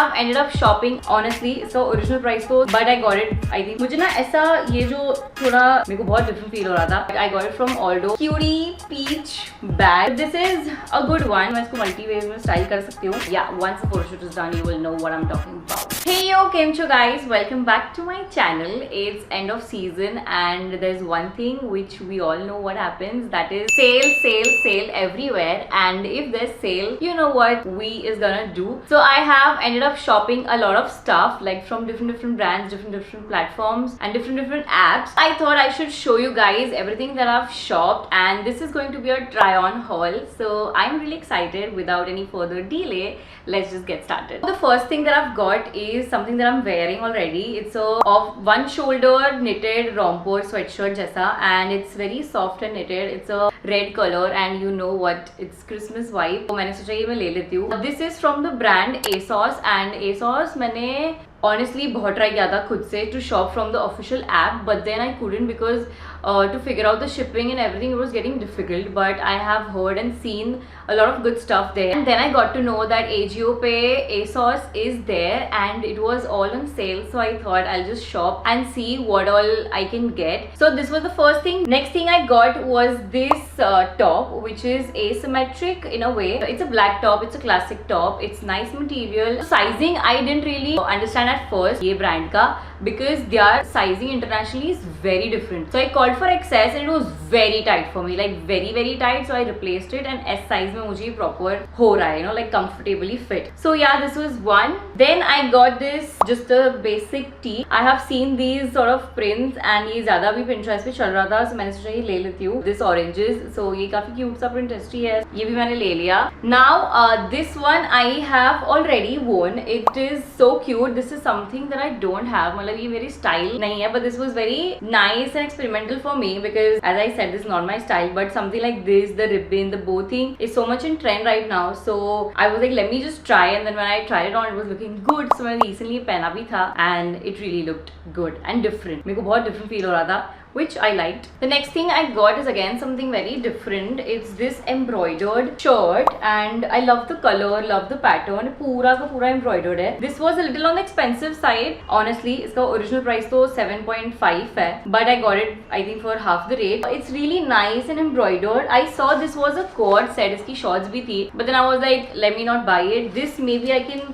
have ended up shopping honestly इसका original price तो but I got it I think मुझे ना ऐसा ये जो थोड़ा मेरे को बहुत different feel हो रहा था. I got it from Aldo. Cutie peach bag. This is a good one. मैं इसको multi ways में style कर सकती हूँ. Yeah, once the photoshoot is done, you will know what I'm talking about. Hey yo, केम छो guys? Welcome back to my channel. It's end of season and there's one thing which we all know what happens. That is sale everywhere. And if there's sale, you know what we is gonna do. So I have ended up shopping a lot of stuff like from different brands, different platforms and different apps. I thought I should show you guys everything that I've shopped, and this is going to be a try on haul. So I'm really excited. Without any further delay, let's just get started. The first thing that I've got is something that I'm wearing already. It's a off one shoulder knitted romper sweatshirt jaisa, and it's very soft and knitted. It's a red color and you know what, it's Christmas vibe. तो मैंने सोचा ये मैं ले लेती हूँ. This is from the brand ASOS, and ASOS मैंने honestly बहुत try किया था खुद से to shop from the official app, but then I couldn't because to figure out the shipping and everything, it was getting difficult. But I have heard and seen a lot of good stuff there, and then I got to know that AJIO पे ASOS is there and it was all on sale. So I thought I'll just shop and see what all I can get. So this was the first thing. Next thing I got was this top, which is asymmetric in a way. It's a black top. It's a classic top. It's nice material. Sizing I didn't really understand at first ये brand का, because their sizing internationally is very different. So I called for XS and it was very tight for me, like very tight. So I replaced it and S size में मुझे proper हो रहा है, you know, like comfortably fit. So yeah, this was one. Then I got this just a basic tee. I have seen these sort of prints and ये ज़्यादा भी Pinterest पे चल रहा था, so मैंने सोचा ये ले लेती हूँ. This oranges, so ये काफी cute सा Pinteresty है, ये भी मैंने ले लिया. Now this one I have already worn. It is so cute. This is something that I don't have. मतलब ये मेरी style नहीं है, but this was very nice and experimental for me because as I said, this is not my style, but something like this, the ribbon, the bow thing is so much in trend right now. So I was like, let me just try, and then when I tried it on, it was looking good. So मैंने recently पहना भी था and it really looked good and different. मेरे को बहुत different feel हो रहा था, which I liked. The next thing I got is again something very different. It's this embroidered shirt and I love the color, love the pattern. पूरा का पूरा embroidered है. This was a little on the expensive side. Honestly, इसका original price तो 7.5 है, but I got it I think for half the rate. It's really nice and embroidered. I saw this was a cord set, इसकी shorts भी थी, but then I was like, let me not buy it. This maybe I can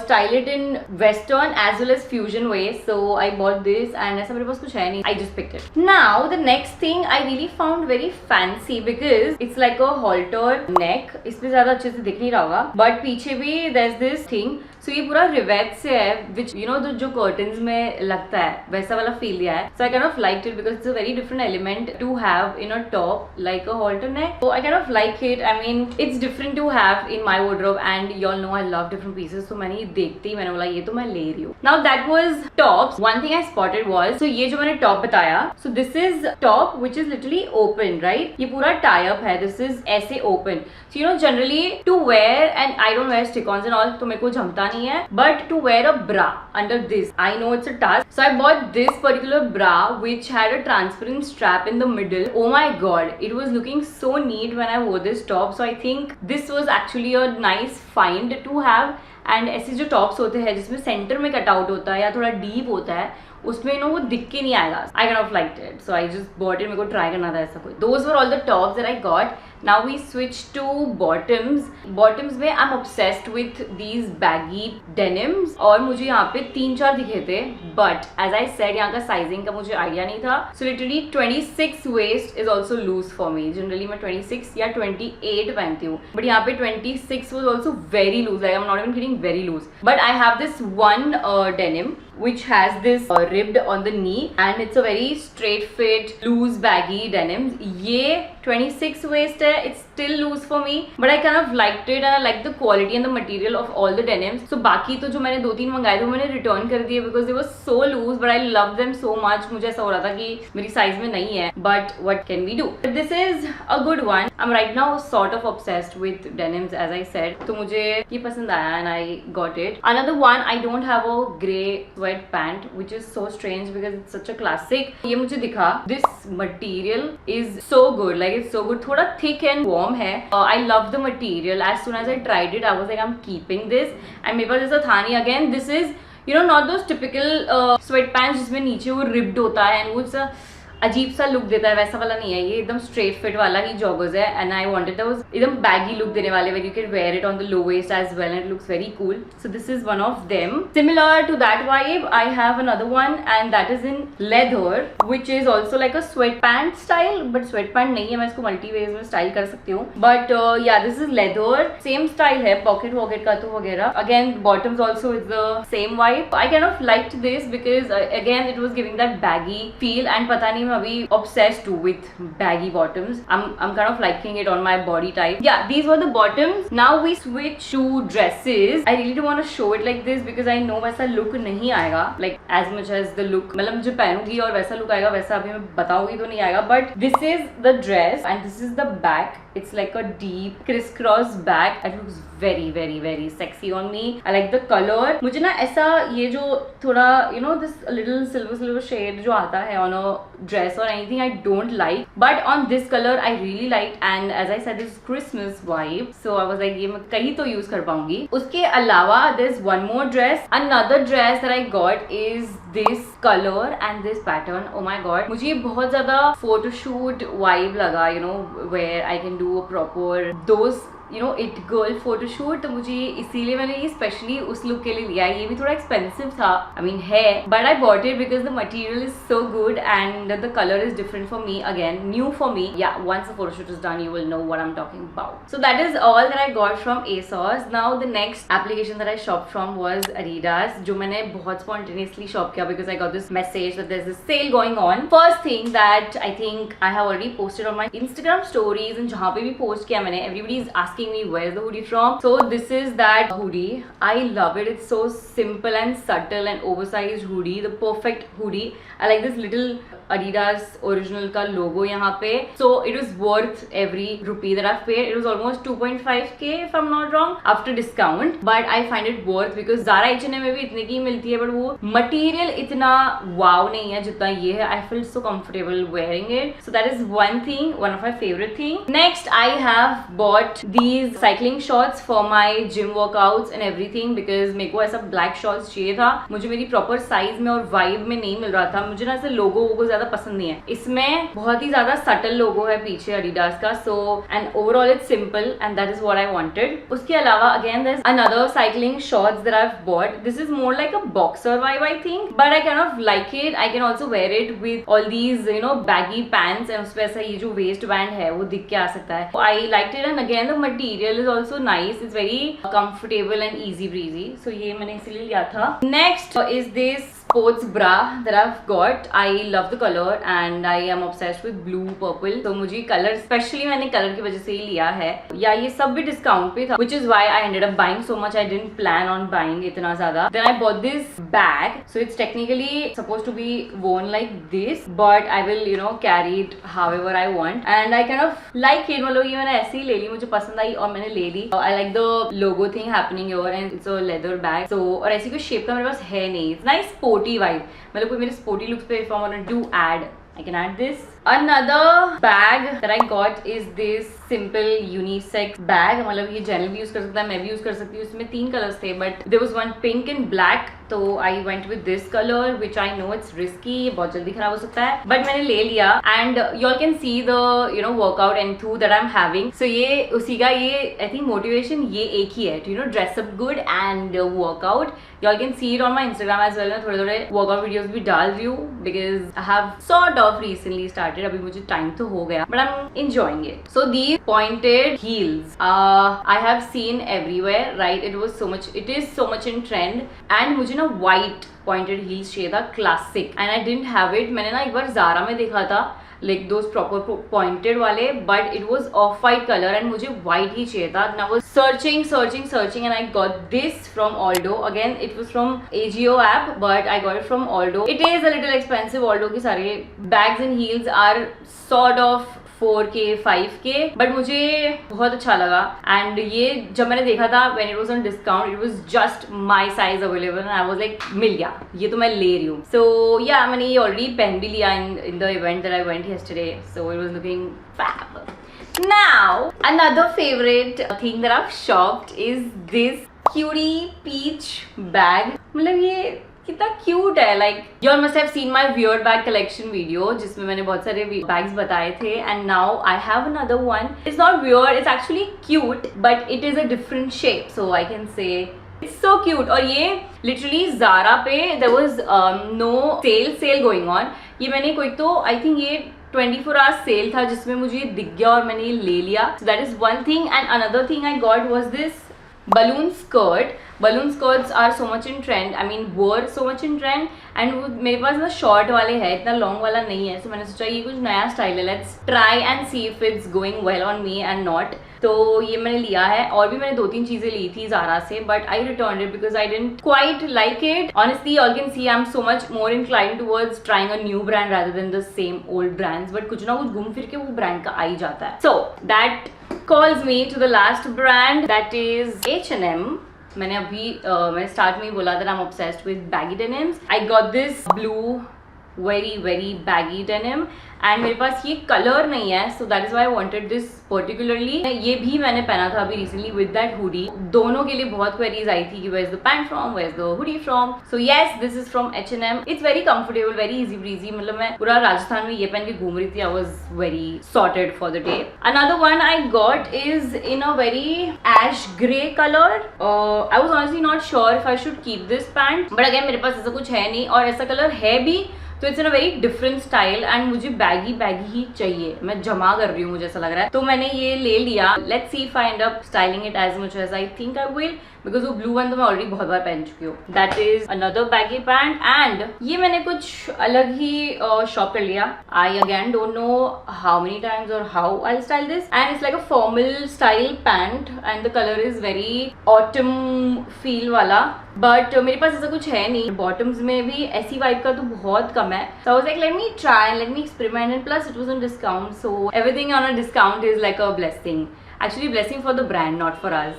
style it in western as well as fusion way. So I bought this and ऐसा मेरे पास कुछ है नहीं, I just picked it. Now the next thing I really found very fancy because it's like a halter neck. इस पे ज़्यादा अच्छे से दिख नहीं रहा होगा, but पीछे भी there's this thing. So ये पूरा रिवेट से है, which you know जो curtains में लगता है वैसा वाला feel दिया है. So I kind of liked it because it's a very different element to have in a top like a halter neck. So I kind of like it. I mean it's different to have in my wardrobe, and you all know I love different pieces. So मैंने ये देखते ही मैंने बोला ये तो मैं ले रही हूँ. Now that was tops. One thing I spotted was, so ये जो मैंने top बताया, so this is top which is literally open, right? ये पूरा tie up है. This is ऐसे open. So you know generally to wear, and I don't wear stick-ons and all, तो मेरे को जमता नहीं है, but to wear a bra under this, I know it's a task. So I bought this particular bra which had a transparent strap in the middle. Oh my god, it was looking so neat when I wore this top. So I think this was actually a nice find to have. And ऐसे जो tops होते हैं जिसमें centre में cut out होता है या थोड़ा डीप होता है, उसमें वो दिख के नहीं आएगा. I kind of liked it, so I just bought it. मेरे को ट्राई करना था ऐसा कोई. Those were all the tops that I got. Now we switch to bottoms. Bottoms में I'm obsessed with these baggy denims, और मुझे यहाँ पे 3-4 दिखे थे, but as I said यहाँ का sizing का मुझे idea नहीं था. So literally 26 waist is also loose for me. Generally मैं 26 या 28 पहनती हूँ, but यहाँ पे 26 was also very loose. Like I'm not even kidding, very loose. But I have this one denim which has this ribbed on the knee, and it's a very straight fit loose baggy denim. ये 26 waist है, it's still loose for me, but I kind of liked it and I liked the quality and the material of all the denims. So बाकी तो जो मैंने 2-3 मंगाए थे वो मैंने return कर दिए because they were so loose, but I love them so much. मुझे ऐसा हो रहा था कि मेरी size में नहीं है, but what can we do? But this is a good one. I'm right now sort of obsessed with denims as I said, तो मुझे ये पसंद आया and I got it. Another one, I don't have a grey sweat pant which is so strange because it's such a classic. ये मुझे दिखा, this material is so good, like it's so good. थोड़ा thick and warm है. I love the material. As soon as I tried it I was like I'm keeping this. And मेरे पास ऐसा था नहीं. Again this is not those typical sweat pants जिसमें नीचे वो ripped होता है and वो अजीब सा लुक देता है, वैसा वाला नहीं है. ये एकदम स्ट्रेट फिट वाला ही जॉगर्स है एंड आई वांटेड दोस एकदम बैगी लुक देने वाले where you can wear it on the low waist as well and it looks very cool. So this is one of them. Similar to that vibe I have another one and that is in leather which is also like a sweat pant style, but sweat pant नहीं है, मैं इसको multi veg में style कर सकती हूँ. But या this is leather, same style है पॉकेट वॉकेट का तो वगैरह. Again bottoms also is the same vibe. I can of like this because again it was giving that baggy feel and पता नहीं मैं अभी obsessed with baggy bottoms. I'm kind of liking it on my body type. Yeah, these were the bottoms. Now we switch to dresses. I really don't want to show it like this because I know वैसा look नहीं आएगा, like as much as the look मतलब मुझे पहनूंगी और वैसा look आएगा वैसा अभी मैं बताऊंगी तो नहीं आएगा. But this is the dress and this is the back. It's like a deep crisscross back. It looks very very very sexy on me. I like the color. मुझे ना ऐसा ये जो थोड़ा this little silver shade जो आता है on a dress or anything I don't like, but on this color I really liked and as I said this is Christmas vibe, so I was like ये मैं कहीं तो use कर पाऊंगी. उसके अलावा there's one more dress. Another dress that I got is this color and this pattern. Oh my god, मुझे बहुत ज़्यादा photoshoot vibe लगा, where I can do a proper those it girl photoshoot. तो मुझे इसीलिए मैंने ये स्पेशली उस लुक के लिए लिया. ये भी थोड़ा एक्सपेंसिव था, आई मीन है, but I bought it because the material is so good and the colour is different for me, again new for me. या once the photoshoot is done you will know what I am talking about. So that is all that I got from ASOS. Now the next application that I shop from was Adidas, जो मैंने बहुत spontaneously shop किया because I got this message that there is a sale going on. First thing that I think I have already posted on my Instagram stories and जहाँ पे भी post किया मैंने, everybody is asking me where is the hoodie from. So this is that hoodie. I love it. It's so simple and subtle and oversized hoodie. The perfect hoodie. I like this little Adidas original का logo यहाँ पे. So it was worth every rupee that I've paid. It was almost 2.5k if I'm not wrong after discount. But I find it worth because Zara H&M में भी इतने की मिलती है, but वो material इतना wow नहीं है जितना ये है. I feel so comfortable wearing it. So that is one thing, one of my favorite thing. Next I have bought these cycling shorts for my gym workouts and everything because मेरे को ऐसा black shorts चाहिए था. मुझे मेरी proper size में और vibe में नहीं मिल रहा था. मुझे ना ऐसे logo ज्यादा पसंद नहीं है. इसमें बहुत ही ज्यादा subtle logo है पीछे Adidas का. So and overall it's simple and that is what I wanted. उसके अलावा again there's another cycling shorts that I've bought. This is more like a boxer vibe I think, but I kind of like it. I can also wear it with all these baggy pants and उसपे ऐसा ये जो waistband है वो दिख के आ सकता है. I liked it and again the material is also nice. It's very comfortable and easy breezy. So ये मैंने इसीलिए लिया था. Next is this sports bra that I've got. I love the color and I am obsessed with blue purple. So मुझे color especially मैंने color की वजह से ही लिया है. या ये सब भी discount पे था, which is why I ended up buying so much. I didn't plan on buying इतना ज़्यादा. Then I bought this bag. So it's technically supposed to be worn like this, but I will carry it however I want. And I kind of like it. मतलब ये मैंने ऐसे ही ले ली, मुझे पसंद आई और मैंने ले ली. I like the logo thing happening here and it's a leather bag. So और ऐसी कोई shape का मेरे पास है नहीं. It's nice sporty vibe. मतलब कोई मेरे sporty looks पे if I want to do add, I can add this. Another bag that I got is this simple unisex bag. मतलब ये जनरल भी यूज कर सकता है, मैं भी यूज कर सकती हूँ. इसमें 3 कलर्स थे but there was one pink and black. तो I went with this color which I know it's risky, बहुत जल्दी खराब हो सकता है, but मैंने ले लिया. And you all can see the workout enthu that I'm having. So ये उसी का ये I think motivation ये एक ही है to dress up good and work out. You all can see it on my Instagram as well. मैं थोड़े workout videos भी डाल रही हूँ because I have sort of recently started. अभी मुझे टाइम तो हो गया but I'm enjoying it. So these pointed heels I have seen everywhere, right? It is so much in trend and मुझे ना white pointed heels चाहिए था classic and I didn't have it. मैंने ना एक बार Zara में देखा था like those proper pointed वाले, but it was off white color and मुझे white ही चाहिए था. And I was searching and I got this from Aldo. Again it was from AGO app but I got it from Aldo. It is a little expensive. Aldo के सारे bags and heels are sort of 4K 5K, but मुझे बहुत अच्छा लगा. And ये जब मैंने देखा था when it was on discount, it was just my size available and I was like मिल गया, ये तो मैं ले रही हूँ. So yeah, मैंने ये ऑलरेडी पहन भी लिया in the event that I went yesterday, so it was looking fab. Now another favorite thing that I've shopped is this cutie peach bag. मतलब ये कितना क्यूट है. Like you all must have seen my weird bag collection video जिसमें मैंने बहुत सारे bags बताए थे. And now I have another one. It's not weird, it's actually cute but it is a different shape, so I can say it's so cute. और ये literally Zara पे there was no sale going on. ये मैंने कोई तो I think ये 24 hours cell था जिसमें मुझे दिख गया और मैंने ये ले लिया. सो that is one thing. And another thing I got was this balloon skirt. Balloon skirts are so much in trend, I mean were so much in trend. and वो मेरे पास ना शॉर्ट वाले है, इतना लॉन्ग वाला नहीं है. सो मैंने सोचा ये कुछ नया स्टाइल है, let's try and see if it's going well on me and not. तो ये मैंने लिया है. और भी मैंने 2-3 चीजें ली थी ज़ारा से, but I return it because I didn't quite like it. Honestly all can see I am so much more inclined towards trying a new brand rather than the same old brands. But कुछ ना कुछ घूम फिर के वो brand का आ ही जाता है. So that calls me to the last brand, that is H&M. मैंने अभी मैंने स्टार्ट में ही बोला that I'm obsessed with baggy denims. I got this blue very baggy denim and मेरे पास ये कलर नहीं है, so that is why I wanted this particularly. ये भी मैंने पहना था अभी रिसेंटली विद दैट हुडी. दोनों के लिए बहुत क्वेरीज आई थी कि where is the pant from, where is the hoodie from. So yes, this is from H&M. It's very comfortable, very easy breezy. मतलब मैं पूरा राजस्थान में ये पहन के घूम रही थी. I was very sorted for the day. Another one I got is in a very ash grey colour. I was honestly not sure if I should keep this pant, but again मेरे पास ऐसा कुछ है नहीं और ऐसा colour है भी, तो it's in a very different style and मुझे बैगी ही चाहिए. मैं जमा कर रही हूँ, मुझे ऐसा लग रहा है, तो मैंने ये ले लिया. Let's see if I end up styling it as much as I think I will, because वो ब्लू वन तो मैं ऑलरेडी बहुत बार पहन चुकी हूँ. That is another baggy pant. And ये मैंने कुछ अलग ही शॉप कर लिया. I again don't know how many times और how I style this. And it's like a formal style pant and the colour is very autumn feel वाला. But मेरे पास ऐसा कुछ है नहीं. बॉटम्स में भी ऐसी वाइब का तो बहुत कम है. So I was like, let me try and let me experiment, and plus it was on discount, so everything on a discount is like a blessing. Actually, blessing for the brand, not for us.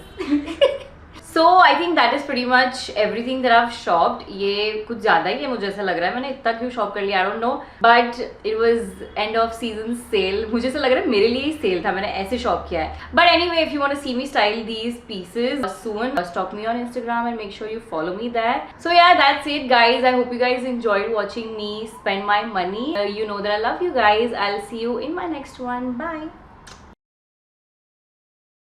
So I think that is pretty much everything that I've shopped. ये कुछ ज़्यादा ही है मुझे ऐसा लग रहा है. मैंने इतना क्यों शॉप कर लिया, I don't know. But it was end of season sale. मुझे ऐसा लग रहा है मेरे लिए ही सेल था, मैंने ऐसे शॉप किया है. But anyway, if you want to see me style these pieces soon, stalk me on Instagram and make sure you follow me there. So yeah, that's it guys. I hope you guys enjoyed watching me spend my money. You know that I love you guys. I'll see you in my next one. Bye.